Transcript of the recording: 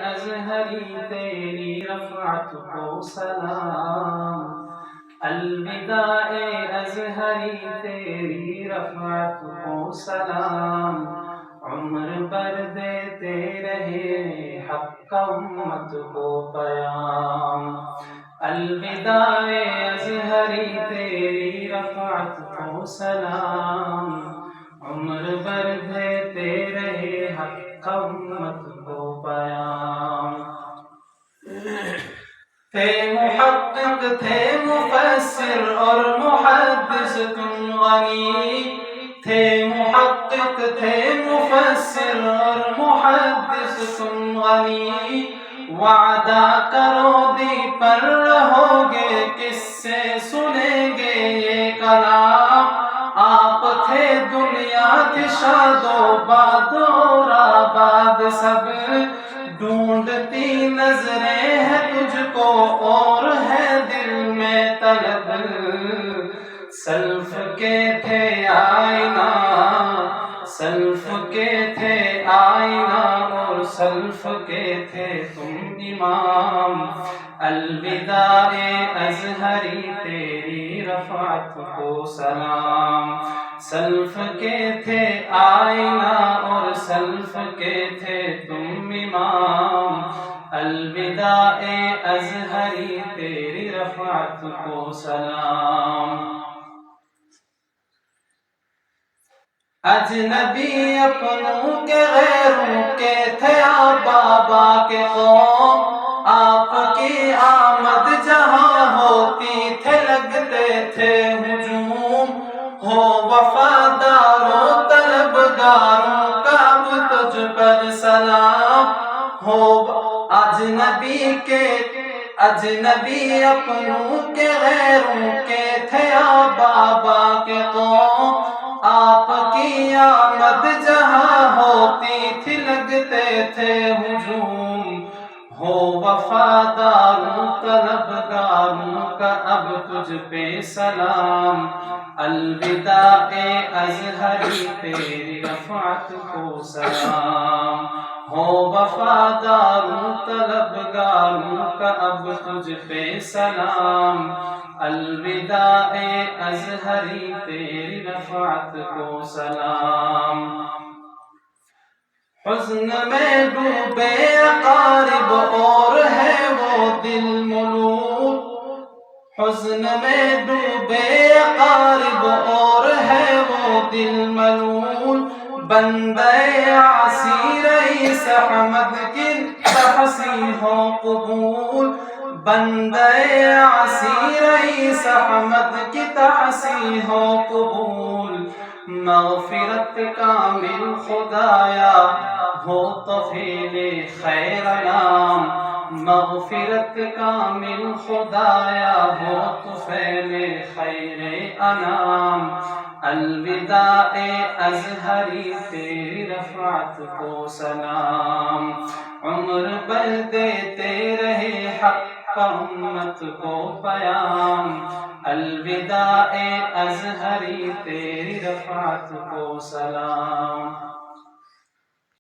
ازہری تیری رفعت کو سلام، الوداع ازہری تیری رفعت کو سلام، عمر بھر دیتے رہے حق کا امت کو پیام، الوداع ازہری تیری رفعت کو سلام، عمر بھر دیتے رہے حق کا امت کو پیام، تھے محقق تھے مفسر اور محدث تم غنی، تھے محقق تھے مفسر اور محدث تم غنی، وعدہ کرو دی پر رہو گے کس سے سنیں گے یہ کلام، آپ تھے دنیا تھی شاد و باد اور آباد، سب ڈھونڈتی نظریں ہیں تجھ کو اور ہے دل میں طلب، سلف کے تھے آئینہ، سلف کے تھے آئینہ اور سلف کے تھے تم امام، الوداع ازہری تیری رفعت کو سلام، سلف کے تھے آئینہ اور سلف کے تھے تم امام، الوداع ازہری تیری رفعت کو سلام، اجنبی اپنوں کے غیروں کے تھے بابا کے قوم، آپ کی آمد جہاں ہوتی تھے لگتے تھے ہجوم، ہو وفاداروں طلبگاروں کا اب تجھ پر سلام، ہو اجنبی اپنوں کے غیروں کے تھے بابا کے قوم، آپ کی آمد جہاں ہوتی تھی لگتے تھے ہجوم، ہو وفاداروں طلبگاروں کا اب تجھ پہ سلام، الوداع ازہری تیری رفعت کو سلام، ہو وفاداروں طلبگاروں کا اب تجھ پہ سلام، الوداع ازہری تیری رفعت کو سلام، حزن میں ڈوبے اقارب اور ہے وہ دل ملول، حزن میں ڈوبے اقارب اور ہے وہ دل ملول، بندے عاصی رئیس احمد کی تحسین ہو قبول، بندے عاصی رئیس احمد کی تحسین ہو قبول، مغفرت کامل خدایا ہو طفیل خیر انام، مغفرت کامل خدایا ہو طفیل خیر انام، الوداع ازہری تیری رفعت کو سلام، عمر بھر دیتے رہے حق کا امت کو پیام، الوداع ازہری تیری رفعت کو سلام۔